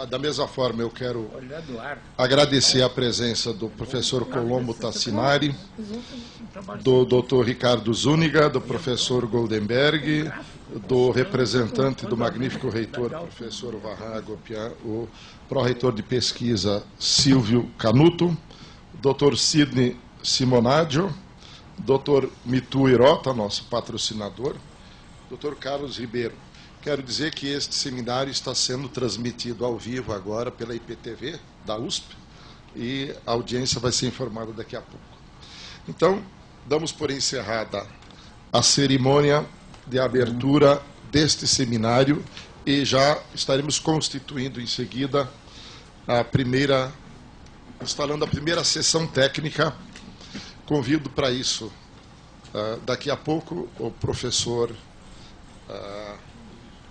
Da mesma forma, eu quero agradecer a presença do professor Colombo Tassinari, do Dr. Ricardo Zúñiga, do professor Goldenberg, do representante do magnífico reitor, professor Varran Agopian, o pró-reitor de pesquisa Silvio Canuto, Dr. Sidney Simonadio, Dr. Mitu Hirota, nosso patrocinador, Dr. Carlos Ribeiro. Quero dizer que este seminário está sendo transmitido ao vivo agora pela IPTV da USP e a audiência vai ser informada daqui a pouco. Então, damos por encerrada a cerimônia de abertura deste seminário e já estaremos constituindo em seguida instalando a primeira sessão técnica. Convido para isso, daqui a pouco, o professor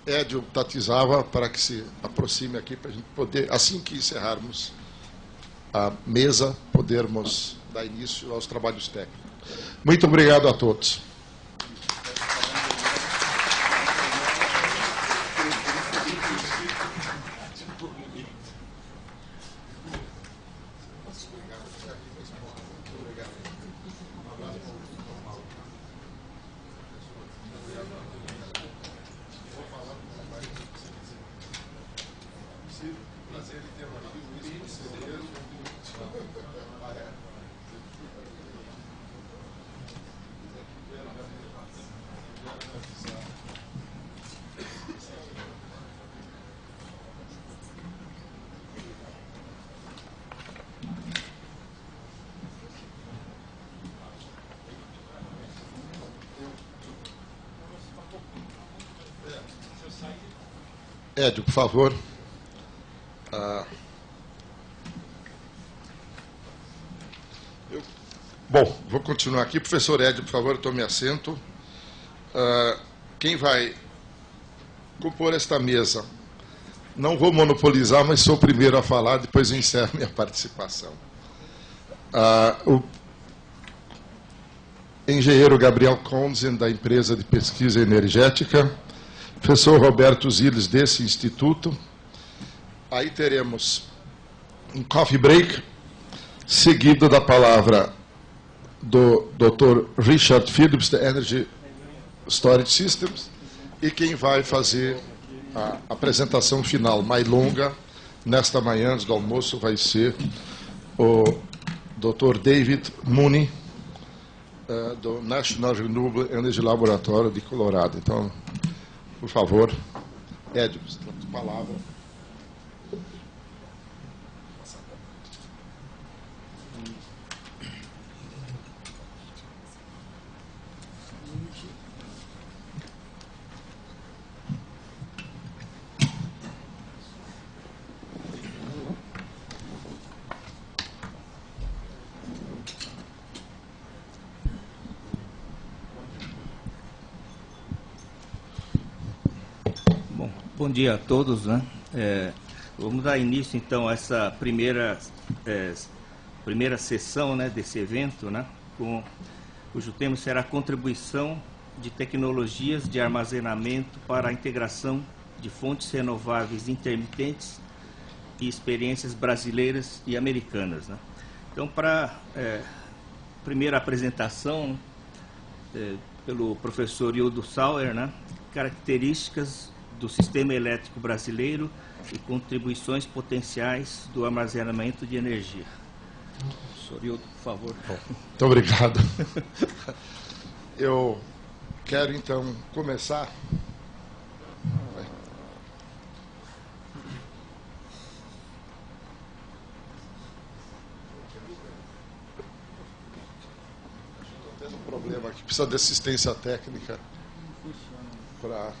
Edio Tatizawa, para que se aproxime aqui, para a gente poder, assim que encerrarmos a mesa, podermos dar início aos trabalhos técnicos. Muito obrigado a todos. Edio, por favor. Bom, vou continuar aqui. Professor Edio, por favor, tome assento. Quem vai compor esta mesa? Não vou monopolizar, mas sou o primeiro a falar, depois eu encerro minha participação. O engenheiro Gabriel Konzen, da empresa de pesquisa energética, professor Roberto Ziles, desse instituto. Aí teremos um coffee break, seguido da palavra do Dr. Richard Phillips, da Energy Storage Systems, e quem vai fazer a apresentação final mais longa, nesta manhã, antes do almoço, vai ser o Dr. David Mooney, do National Renewable Energy Laboratory de Colorado. Então, por favor, Edio, palavra. Bom dia a todos, né? Vamos dar início então a essa primeira sessão, né, desse evento, né, cujo tema será a contribuição de tecnologias de armazenamento para a integração de fontes renováveis intermitentes e experiências brasileiras e americanas, né? Então, para primeira apresentação pelo professor Hildo Sauer, né, características do sistema elétrico brasileiro e contribuições potenciais do armazenamento de energia. Professor Hildo, por favor. Bom, muito obrigado. Eu quero, então, começar. Tem um problema aqui, precisa de assistência técnica para...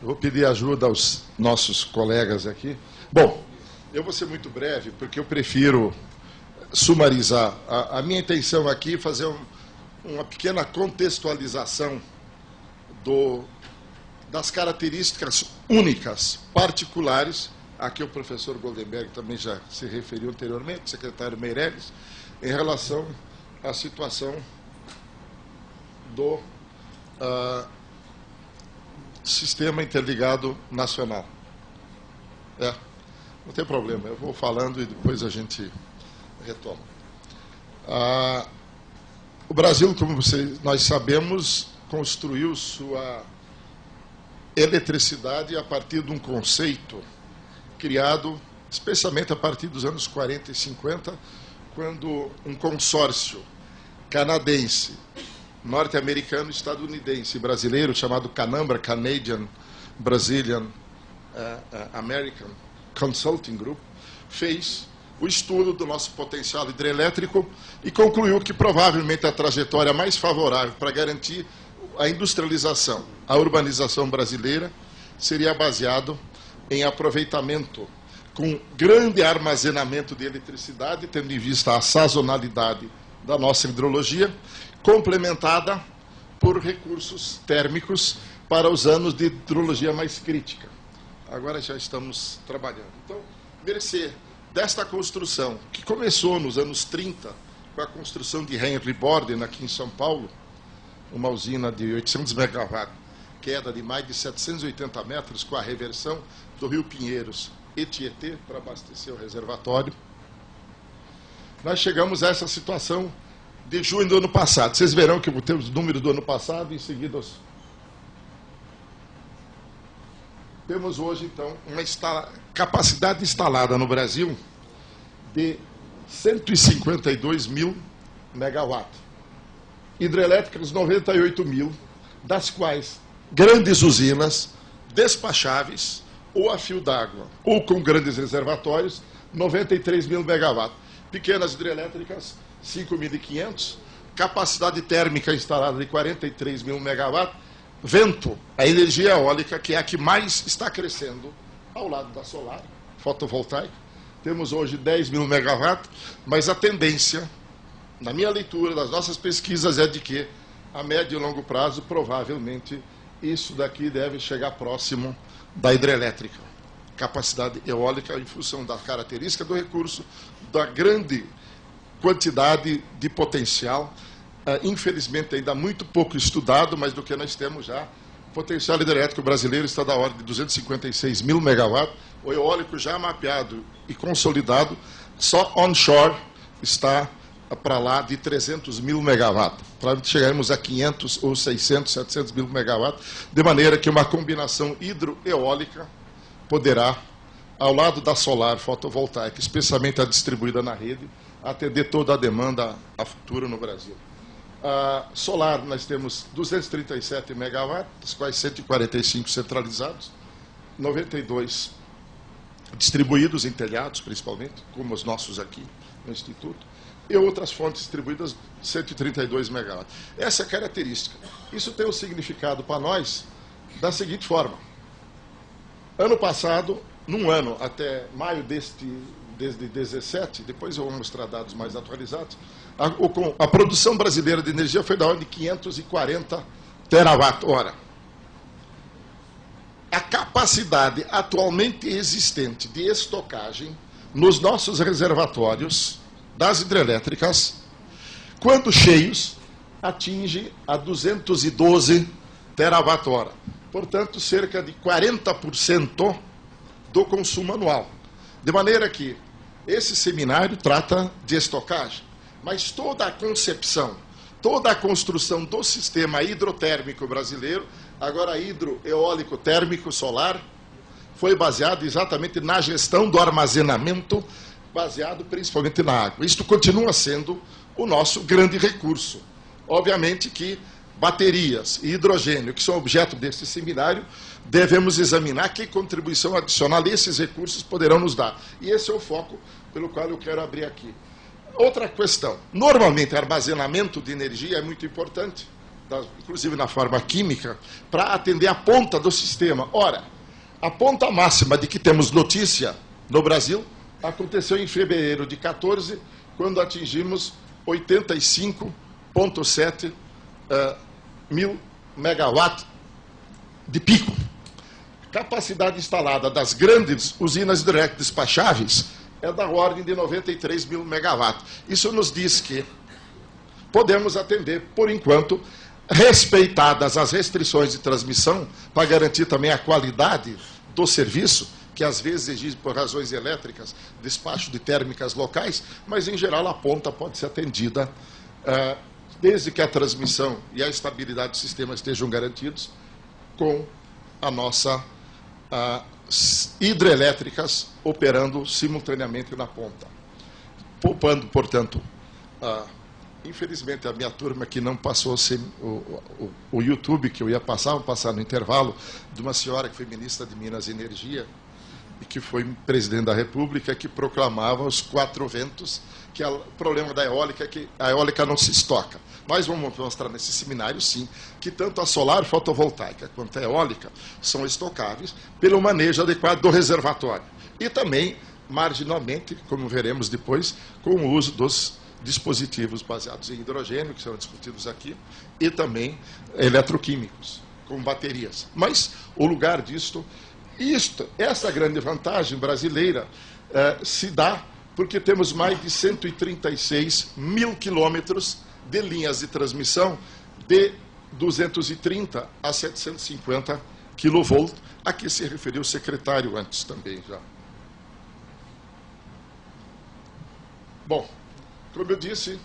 Eu vou pedir ajuda aos nossos colegas aqui. Bom, eu vou ser muito breve, porque eu prefiro sumarizar. A minha intenção aqui é fazer uma pequena contextualização das características únicas, particulares, a que o professor Goldenberg também já se referiu anteriormente, o secretário Meirelles, em relação à situação do Sistema Interligado Nacional. Não tem problema, eu vou falando e depois a gente retoma. O Brasil, como nós sabemos, construiu sua eletricidade a partir de um conceito criado especialmente a partir dos anos 40 e 50, quando um consórcio canadense, norte-americano, estadunidense e brasileiro, chamado CANAMBRA, Canadian Brazilian American Consulting Group, fez o estudo do nosso potencial hidrelétrico e concluiu que provavelmente a trajetória mais favorável para garantir a industrialização, a urbanização brasileira, seria baseado em aproveitamento com grande armazenamento de eletricidade, tendo em vista a sazonalidade da nossa hidrologia, complementada por recursos térmicos para os anos de hidrologia mais crítica. Agora já estamos trabalhando. Então, mercê desta construção, que começou nos anos 30, com a construção de Henry Borden, aqui em São Paulo, uma usina de 800 megawatts, queda de mais de 780 metros, com a reversão do Rio Pinheiros e Tietê para abastecer o reservatório. Nós chegamos a essa situação de junho do ano passado. Vocês verão que temos os números do ano passado, em seguida temos hoje, então, uma capacidade instalada no Brasil de 152 mil megawatts. Hidrelétricas, 98 mil, das quais grandes usinas, despacháveis, ou a fio d'água, ou com grandes reservatórios, 93 mil megawatts. Pequenas hidrelétricas, 5.500, capacidade térmica instalada de 43 mil megawatts, vento, a energia eólica, que é a que mais está crescendo ao lado da solar, fotovoltaica. Temos hoje 10 mil megawatts, mas a tendência, na minha leitura das nossas pesquisas, é de que, a médio e longo prazo, provavelmente, isso daqui deve chegar próximo da hidrelétrica. Capacidade eólica em função da característica do recurso, da grande quantidade de potencial, infelizmente ainda muito pouco estudado, mas do que nós temos já. O potencial hidrelétrico brasileiro está da ordem de 256 mil megawatts, o eólico já mapeado e consolidado, só onshore está para lá de 300 mil megawatts. Para chegarmos a 500 ou 600, 700 mil megawatts, de maneira que uma combinação hidroeólica poderá, ao lado da solar fotovoltaica, especialmente a distribuída na rede, atender toda a demanda a futuro no Brasil. Solar, nós temos 237 megawatts, dos quais 145 centralizados, 92 distribuídos em telhados, principalmente, como os nossos aqui no Instituto, e outras fontes distribuídas, 132 megawatts. Essa é a característica. Isso tem um significado para nós da seguinte forma. Ano passado, num ano, até maio desde 17, depois eu vou mostrar dados mais atualizados, a produção brasileira de energia foi da ordem de 540 terawatt-hora. A capacidade atualmente existente de estocagem nos nossos reservatórios das hidrelétricas, quando cheios, atinge a 212 terawatt-hora. Portanto, cerca de 40% do consumo anual. De maneira que esse seminário trata de estocagem, mas toda a concepção, toda a construção do sistema hidrotérmico brasileiro, agora hidroeólico térmico solar, foi baseado exatamente na gestão do armazenamento, baseado principalmente na água. Isto continua sendo o nosso grande recurso. Obviamente que baterias e hidrogênio, que são objeto deste seminário, devemos examinar que contribuição adicional esses recursos poderão nos dar. E esse é o foco pelo qual eu quero abrir aqui. Outra questão. Normalmente, armazenamento de energia é muito importante, inclusive na forma química, para atender a ponta do sistema. Ora, a ponta máxima de que temos notícia no Brasil aconteceu em fevereiro de 14, quando atingimos 85,7 mil megawatts de pico. Capacidade instalada das grandes usinas hidrelétricas despacháveis é da ordem de 93 mil megawatts. Isso nos diz que podemos atender, por enquanto, respeitadas as restrições de transmissão, para garantir também a qualidade do serviço, que às vezes exige, por razões elétricas, despacho de térmicas locais, mas, em geral, a ponta pode ser atendida, desde que a transmissão e a estabilidade do sistema estejam garantidos, com a nossa hidrelétricas operando simultaneamente na ponta. Poupando, portanto, infelizmente, a minha turma que não passou o YouTube, que eu ia passar, vou passar no intervalo, de uma senhora que foi ministra de Minas e Energia, e que foi presidente da República, que proclamava os 4 ventos, que o problema da eólica é que a eólica não se estoca. Nós vamos mostrar nesse seminário, sim, que tanto a solar fotovoltaica quanto a eólica são estocáveis pelo manejo adequado do reservatório. E também, marginalmente, como veremos depois, com o uso dos dispositivos baseados em hidrogênio, que serão discutidos aqui, e também eletroquímicos, com baterias. Mas o lugar disto, essa grande vantagem brasileira se dá porque temos mais de 136 mil quilômetros de linhas de transmissão de 230 a 750 kV, a que se referiu o secretário antes também já. Bom, como eu disse,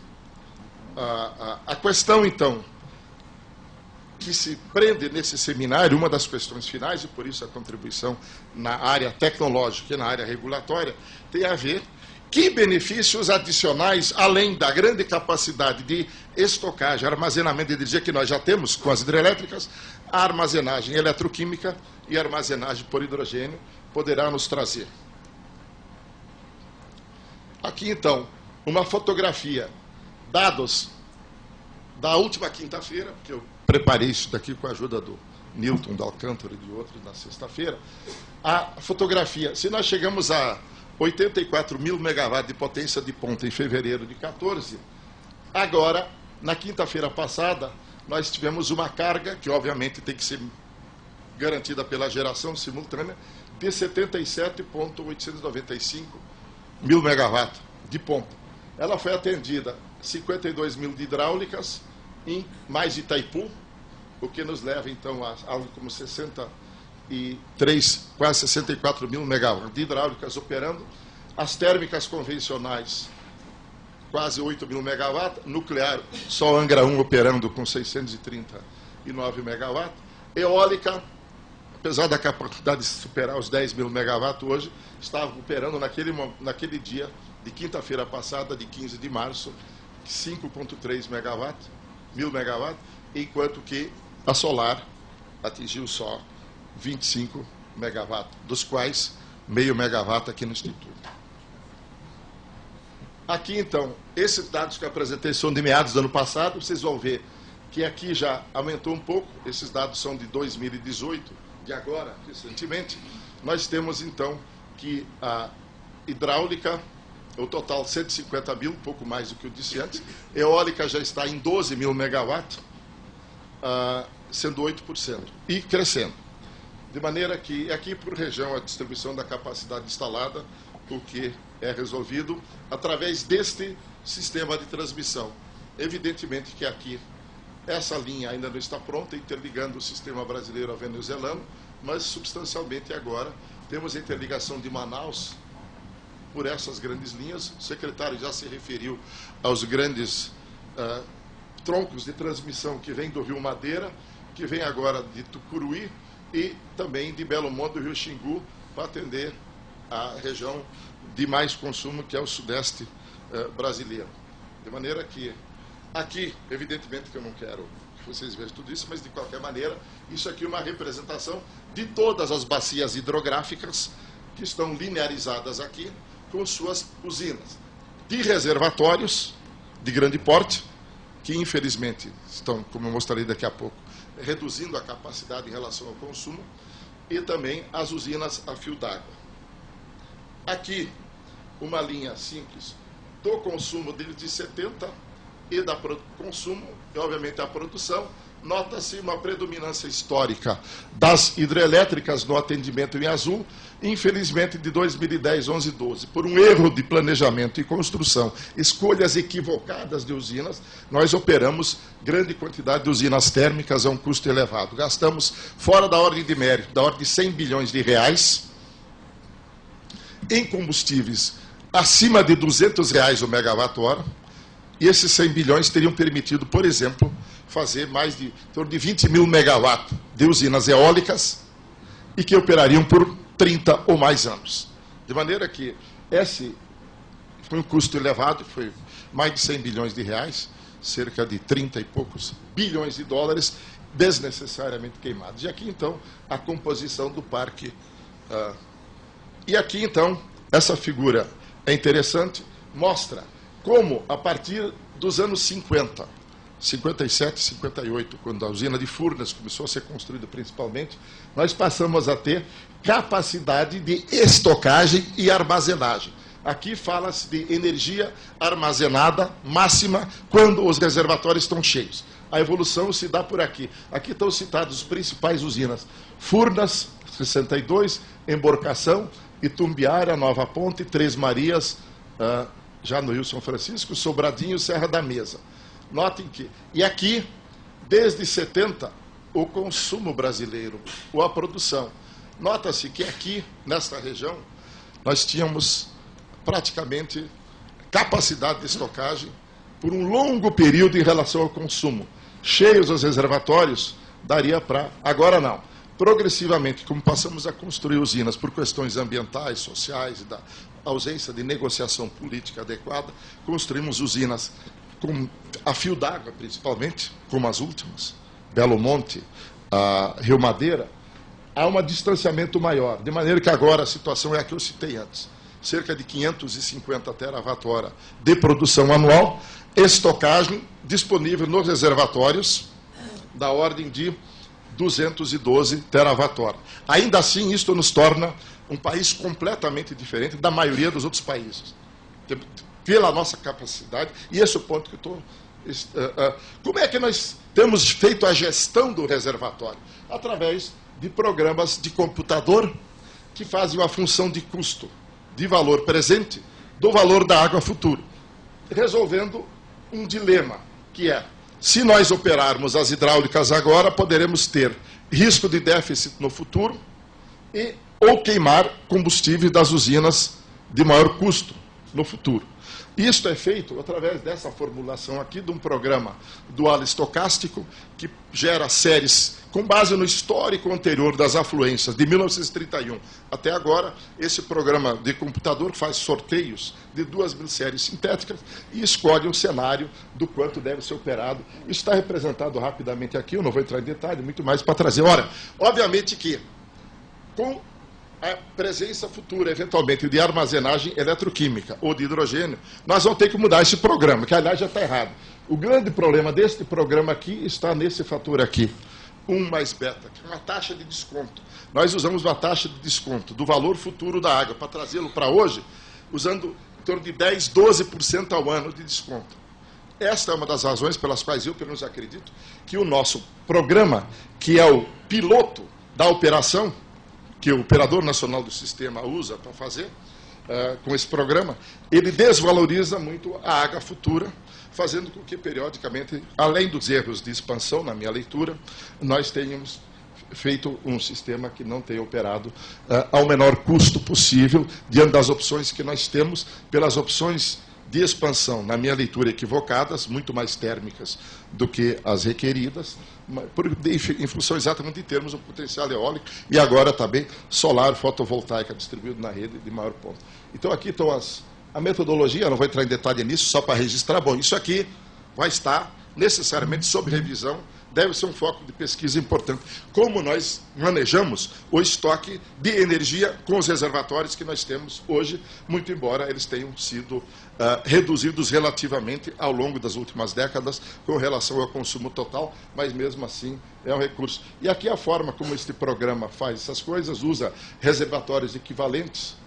a questão, então, que se prende nesse seminário, uma das questões finais, e por isso a contribuição na área tecnológica e na área regulatória, tem a ver que benefícios adicionais, além da grande capacidade de estocagem, armazenamento de energia que nós já temos com as hidrelétricas, a armazenagem eletroquímica e a armazenagem por hidrogênio poderá nos trazer. Aqui, então, uma fotografia, dados da última quinta-feira, porque eu preparei isso daqui com a ajuda do Newton, da Alcântara e de outros na sexta-feira. A fotografia, se nós chegamos a 84 mil megawatts de potência de ponta em fevereiro de 14, agora, na quinta-feira passada, nós tivemos uma carga, que obviamente tem que ser garantida pela geração simultânea, de 77,895 mil megawatts de ponta. Ela foi atendida 52 mil de hidráulicas, em mais Itaipu, o que nos leva, então, a algo como 63, quase 64 mil megawatts de hidráulicas operando. As térmicas convencionais, quase 8 mil megawatts. Nuclear, só Angra 1 operando com 639 megawatts. Eólica, apesar da capacidade de superar os 10 mil megawatts hoje, estava operando naquele dia de quinta-feira passada, de 15 de março, 5,3 mil megawatts, enquanto que a solar atingiu só 25 megawatts, dos quais meio megawatt aqui no Instituto. Aqui, então, esses dados que eu apresentei são de meados do ano passado. Vocês vão ver que aqui já aumentou um pouco. Esses dados são de 2018, de agora, recentemente. Nós temos, então, que a hidráulica, o total 150 mil, um pouco mais do que eu disse antes. Eólica já está em 12 mil megawatts, sendo 8%, e crescendo. De maneira que, aqui por região, a distribuição da capacidade instalada, o que é resolvido através deste sistema de transmissão. Evidentemente que aqui, essa linha ainda não está pronta, interligando o sistema brasileiro ao venezuelano, mas substancialmente agora temos a interligação de Manaus por essas grandes linhas. O secretário já se referiu aos grandes troncos de transmissão que vêm do Rio Madeira, que vem agora de Tucuruí e também de Belo Monte do Rio Xingu, para atender a região de mais consumo, que é o sudeste brasileiro. De maneira que, aqui, evidentemente que eu não quero que vocês vejam tudo isso, mas de qualquer maneira, isso aqui é uma representação de todas as bacias hidrográficas que estão linearizadas aqui, com suas usinas de reservatórios de grande porte, que infelizmente estão, como eu mostrarei daqui a pouco, reduzindo a capacidade em relação ao consumo, e também as usinas a fio d'água. Aqui, uma linha simples do consumo dele de 70 e da consumo, e obviamente a produção, nota-se uma predominância histórica das hidrelétricas no atendimento em azul. Infelizmente, de 2010, 11 e 12, por um erro de planejamento e construção, escolhas equivocadas de usinas, nós operamos grande quantidade de usinas térmicas a um custo elevado. Gastamos, fora da ordem de mérito, da ordem de 100 bilhões de reais, em combustíveis acima de R$200 o megawatt-hora, e esses 100 bilhões teriam permitido, por exemplo, fazer mais de, em torno de 20 mil megawatts de usinas eólicas e que operariam por 30 ou mais anos. De maneira que esse foi um custo elevado, foi mais de 100 bilhões de reais, cerca de 30 e poucos bilhões de dólares, desnecessariamente queimados. E aqui, então, a composição do parque. E aqui, então, essa figura é interessante, mostra como, a partir dos anos 50, 57, 58, quando a usina de Furnas começou a ser construída principalmente, nós passamos a ter capacidade de estocagem e armazenagem. Aqui fala-se de energia armazenada máxima quando os reservatórios estão cheios. A evolução se dá por aqui. Aqui estão citadas as principais usinas. Furnas, 62, Emborcação, Itumbiara, Nova Ponte, Três Marias, já no Rio São Francisco, Sobradinho, Serra da Mesa. Notem que, e aqui, desde 70, o consumo brasileiro, ou a produção. Nota-se que aqui, nesta região, nós tínhamos praticamente capacidade de estocagem por um longo período em relação ao consumo. Cheios os reservatórios, daria para... Agora não. Progressivamente, como passamos a construir usinas por questões ambientais, sociais e da ausência de negociação política adequada, construímos usinas com a fio d'água, principalmente, como as últimas, Belo Monte, Rio Madeira, há um distanciamento maior, de maneira que agora a situação é a que eu citei antes. Cerca de 550 terawatt-hora de produção anual, estocagem disponível nos reservatórios da ordem de 212 terawatt-hora. Ainda assim, isto nos torna um país completamente diferente da maioria dos outros países, pela nossa capacidade, e esse é o ponto que eu estou... Como é que nós temos feito a gestão do reservatório? Através de programas de computador que fazem uma função de custo, de valor presente, do valor da água futuro, resolvendo um dilema, que é, se nós operarmos as hidráulicas agora, poderemos ter risco de déficit no futuro ou queimar combustível das usinas de maior custo no futuro. Isto é feito através dessa formulação aqui de um programa dual estocástico que gera séries com base no histórico anterior das afluências de 1931 até agora. Esse programa de computador faz sorteios de 2.000 séries sintéticas e escolhe um cenário do quanto deve ser operado. Isso está representado rapidamente aqui, eu não vou entrar em detalhe, muito mais para trazer. Ora, obviamente que com a presença futura, eventualmente, de armazenagem eletroquímica ou de hidrogênio, nós vamos ter que mudar esse programa, que, aliás, já está errado. O grande problema deste programa aqui está nesse fator aqui, 1 mais beta, que é uma taxa de desconto. Nós usamos uma taxa de desconto do valor futuro da água para trazê-lo para hoje, usando em torno de 10%, 12% ao ano de desconto. Esta é uma das razões pelas quais eu, pelo menos, acredito que o nosso programa, que é o piloto da operação, que o operador nacional do sistema usa para fazer, com esse programa, ele desvaloriza muito a água futura, fazendo com que, periodicamente, além dos erros de expansão, na minha leitura, nós tenhamos feito um sistema que não tenha operado ao menor custo possível, diante das opções que nós temos, pelas opções de expansão, na minha leitura, equivocadas, muito mais térmicas do que as requeridas, em função exatamente de termos um potencial eólico e agora também solar fotovoltaica distribuído na rede de maior ponto. Então aqui estão a metodologia, não vou entrar em detalhe nisso, só para registrar. Bom, isso aqui vai estar necessariamente sob revisão, deve ser um foco de pesquisa importante. Como nós manejamos o estoque de energia com os reservatórios que nós temos hoje, muito embora eles tenham sido reduzidos relativamente ao longo das últimas décadas com relação ao consumo total, mas mesmo assim é um recurso. E aqui a forma como este programa faz essas coisas, usa reservatórios equivalentes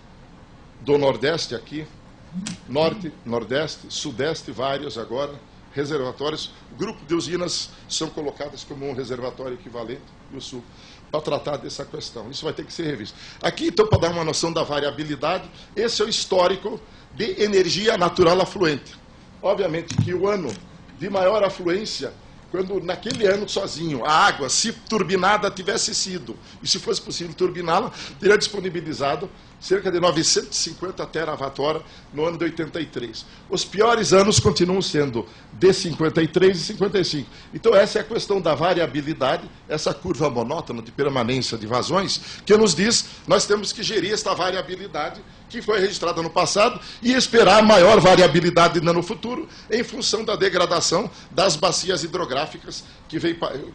do Nordeste aqui, Norte, Nordeste, Sudeste, vários agora, reservatórios. O grupo de usinas são colocadas como um reservatório equivalente, e o Sul, para tratar dessa questão. Isso vai ter que ser revisto. Aqui, então, para dar uma noção da variabilidade, esse é o histórico de energia natural afluente. Obviamente que o ano de maior afluência, quando naquele ano sozinho a água, se turbinada tivesse sido, e se fosse possível turbiná-la, teria disponibilizado cerca de 950 terawatt-hora no ano de 83. Os piores anos continuam sendo de 53 e 55. Então essa é a questão da variabilidade, essa curva monótona de permanência de vazões, que nos diz nós temos que gerir esta variabilidade que foi registrada no passado e esperar maior variabilidade no futuro em função da degradação das bacias hidrográficas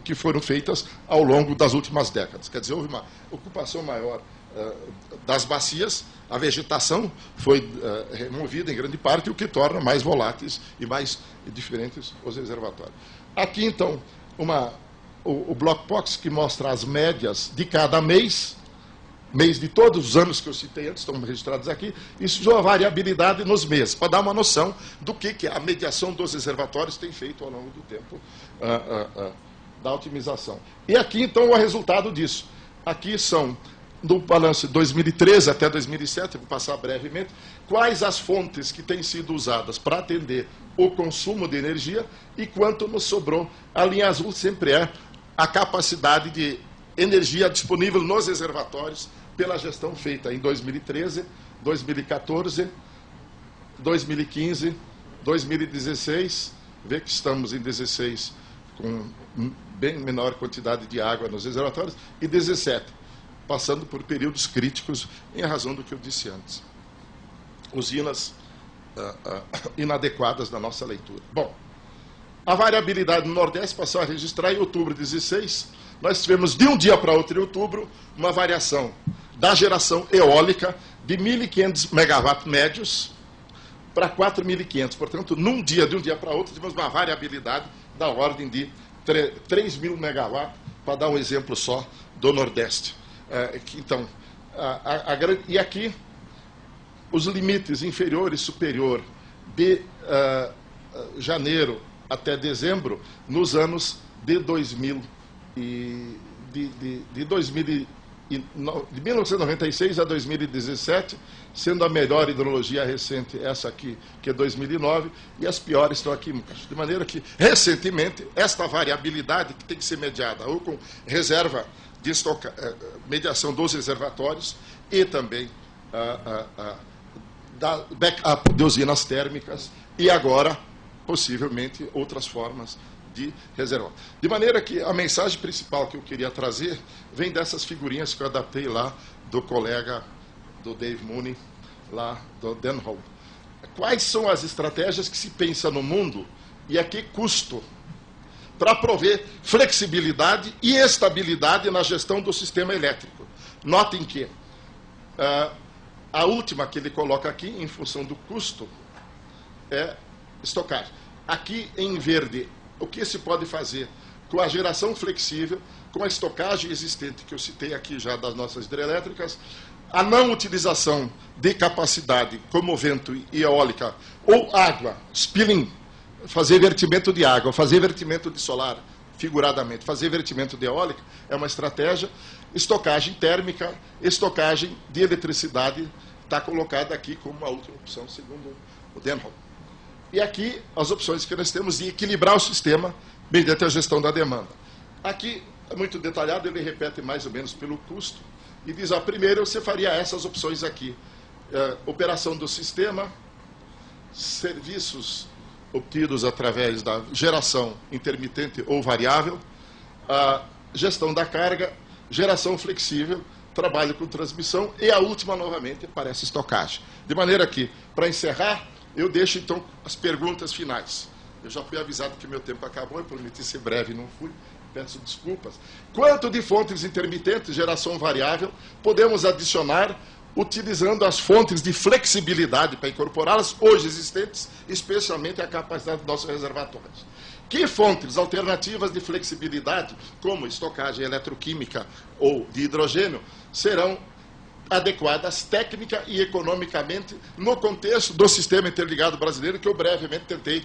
que foram feitas ao longo das últimas décadas. Quer dizer, houve uma ocupação maior das bacias, a vegetação foi removida em grande parte, o que torna mais voláteis e mais diferentes os reservatórios. Aqui, então, o Block Box, que mostra as médias de cada mês de todos os anos que eu citei antes, estão registrados aqui, isso é a variabilidade nos meses, para dar uma noção do que a mediação dos reservatórios tem feito ao longo do tempo da otimização. E aqui, então, o resultado disso. Aqui são, no balanço de 2013 até 2007, vou passar brevemente, quais as fontes que têm sido usadas para atender o consumo de energia e quanto nos sobrou. A linha azul sempre é a capacidade de energia disponível nos reservatórios pela gestão feita em 2013, 2014, 2015, 2016, vê que estamos em 16 com bem menor quantidade de água nos reservatórios, e 17, passando por períodos críticos em razão do que eu disse antes. Usinas inadequadas na nossa leitura. Bom, a variabilidade no Nordeste passou a registrar em outubro de 16, nós tivemos de um dia para outro em outubro uma variação da geração eólica de 1.500 megawatts médios para 4.500. Portanto, de um dia para outro, tivemos uma variabilidade da ordem de 3.000 megawatts, para dar um exemplo só do Nordeste. Então, e aqui, os limites inferior e superior de janeiro até dezembro, nos anos de 1996 a 2017, sendo a melhor hidrologia recente essa aqui, que é 2009, e as piores estão aqui embaixo. De maneira que, recentemente, esta variabilidade que tem que ser mediada, ou com reserva de mediação dos reservatórios e também da backup de usinas térmicas e agora, possivelmente, outras formas de reserva. De maneira que a mensagem principal que eu queria trazer vem dessas figurinhas que eu adaptei lá do colega do Dave Mooney, lá do Denholm. Quais são as estratégias que se pensa no mundo e a que custo para prover flexibilidade e estabilidade na gestão do sistema elétrico? Notem que a última que ele coloca aqui, em função do custo, é estocagem. Aqui em verde, o que se pode fazer com a geração flexível, com a estocagem existente que eu citei aqui já das nossas hidrelétricas, a não utilização de capacidade como vento e eólica ou água, spilling, fazer vertimento de água, fazer vertimento de solar, figuradamente, fazer vertimento de eólica é uma estratégia, estocagem térmica, estocagem de eletricidade está colocada aqui como a última opção, segundo o Denholm. E aqui as opções que nós temos de equilibrar o sistema mediante a gestão da demanda. Aqui, é muito detalhado, ele repete mais ou menos pelo custo e diz, primeiro você faria essas opções aqui. Operação do sistema, serviços obtidos através da geração intermitente ou variável, gestão da carga, geração flexível, trabalho com transmissão e a última, novamente, parece estocagem. De maneira que, para encerrar, eu deixo, então, as perguntas finais. Eu já fui avisado que meu tempo acabou, eu prometi ser breve e não fui, peço desculpas. Quanto de fontes intermitentes, geração variável, podemos adicionar utilizando as fontes de flexibilidade para incorporá-las, hoje existentes, especialmente a capacidade dos nossos reservatórios? Que fontes alternativas de flexibilidade, como estocagem eletroquímica ou de hidrogênio, serão adequadas técnica e economicamente no contexto do sistema interligado brasileiro, que eu brevemente tentei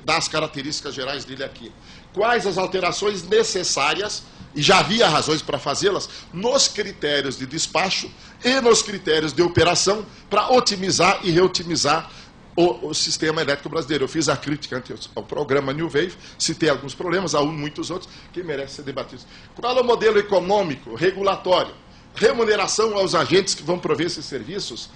dar as características gerais dele aqui. Quais as alterações necessárias, e já havia razões para fazê-las, nos critérios de despacho e nos critérios de operação para otimizar e reotimizar o sistema elétrico brasileiro. Eu fiz a crítica ao programa New Wave, citei alguns problemas, há muitos outros que merecem ser debatidos. Qual é o modelo econômico, regulatório, remuneração aos agentes que vão prover esses serviços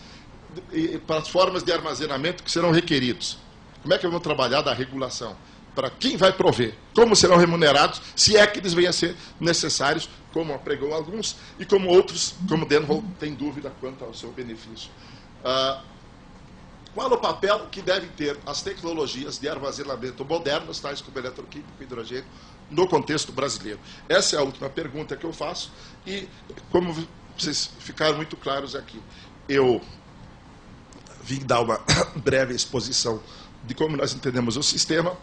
e para as formas de armazenamento que serão requeridos? Como é que vamos trabalhar da regulação? Para quem vai prover? Como serão remunerados, se é que eles venham a ser necessários, como apregou alguns, e como outros, como Denholm, tem dúvida quanto ao seu benefício. Qual o papel que devem ter as tecnologias de armazenamento modernas, tais como eletroquímico e hidrogênio, no contexto brasileiro? Essa é a última pergunta que eu faço, e como vocês ficaram muito claros aqui, eu vim dar uma breve exposição de como nós entendemos o sistema,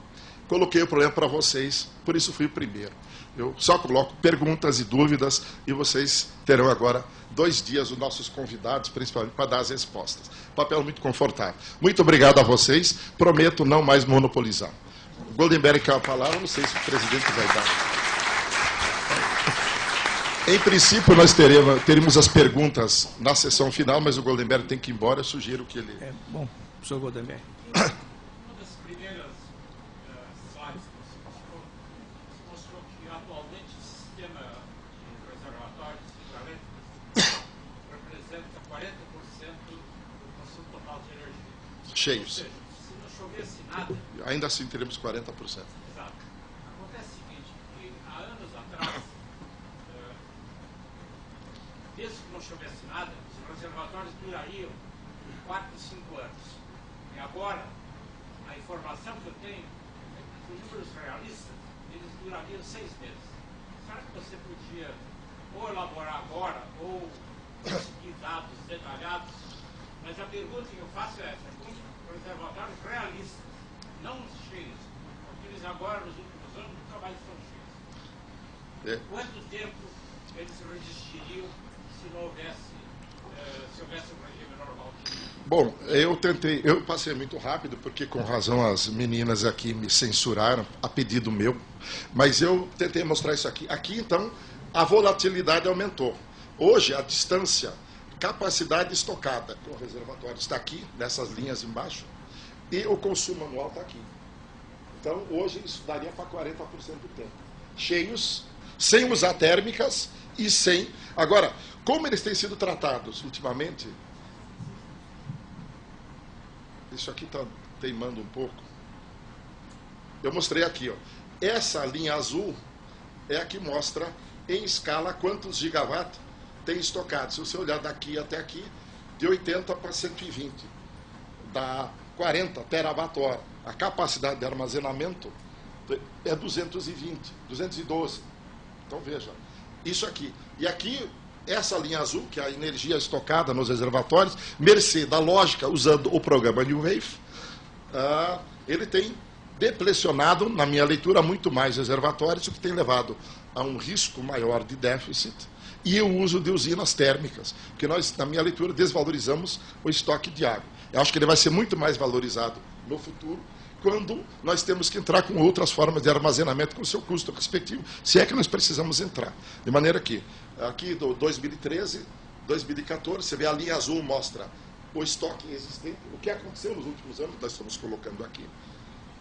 coloquei o problema para vocês, por isso fui o primeiro. Eu só coloco perguntas e dúvidas e vocês terão agora 2 dias, os nossos convidados, principalmente, para dar as respostas. Papel muito confortável. Muito obrigado a vocês. Prometo não mais monopolizar. Goldenberg quer a palavra, não sei se o presidente vai dar. Em princípio, nós teremos as perguntas na sessão final, mas o Goldenberg tem que ir embora, eu sugiro que ele... Bom, professor Goldenberg. Cheios. Se não chovesse nada... Ainda assim teremos 40%. Exato. Acontece o seguinte, que há anos atrás, desde que não chovesse nada, os reservatórios durariam 4 e 5 anos. E agora, a informação que eu tenho é que, com números realistas, eles durariam 6 meses. Será que você podia ou elaborar agora, ou conseguir dados detalhados? Mas a pergunta que eu faço é essa: reservatórios realistas, não cheios, porque eles agora, nos últimos anos, nunca mais estão cheios. Quanto tempo eles resistiriam se não houvesse, se houvesse um regime normal? Bom, eu passei muito rápido, porque com razão as meninas aqui me censuraram, a pedido meu, mas eu tentei mostrar isso aqui. Aqui, então, a volatilidade aumentou. Hoje, a distância, capacidade estocada com o reservatório está aqui, nessas linhas embaixo, e o consumo anual está aqui. Então, hoje, isso daria para 40% do tempo. Cheios, sem usar térmicas e sem... Agora, como eles têm sido tratados ultimamente... Isso aqui está teimando um pouco. Eu mostrei aqui, ó. Essa linha azul é a que mostra, em escala, quantos gigawatts tem estocado. Se você olhar daqui até aqui, de 80 para 120, dá 40 terawatt-hora. A capacidade de armazenamento é 220, 212. Então veja, isso aqui. E aqui, essa linha azul, que é a energia estocada nos reservatórios, mercê da lógica, usando o programa New Wave, ele tem deplecionado, na minha leitura, muito mais reservatórios, o que tem levado a um risco maior de déficit, e o uso de usinas térmicas, porque nós, na minha leitura, desvalorizamos o estoque de água. Eu acho que ele vai ser muito mais valorizado no futuro, quando nós temos que entrar com outras formas de armazenamento com o seu custo respectivo, se é que nós precisamos entrar. De maneira que, aqui do 2013, 2014, você vê a linha azul mostra o estoque existente, o que aconteceu nos últimos anos, nós estamos colocando aqui,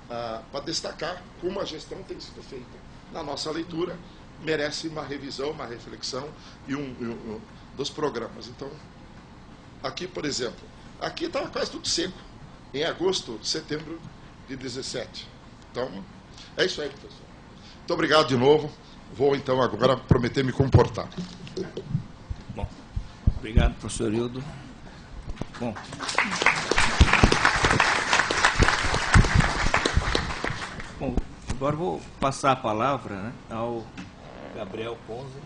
para destacar como a gestão tem sido feita. Na nossa leitura, merece uma revisão, uma reflexão e dos programas. Então, aqui, por exemplo, aqui estava quase tudo seco, em agosto, setembro de 17. Então, é isso aí, professor. Muito obrigado de novo. Vou, então, agora prometer me comportar. Bom, obrigado, professor Hildo. Bom... Bom, agora vou passar a palavra, né, ao Gabriel Ponzi.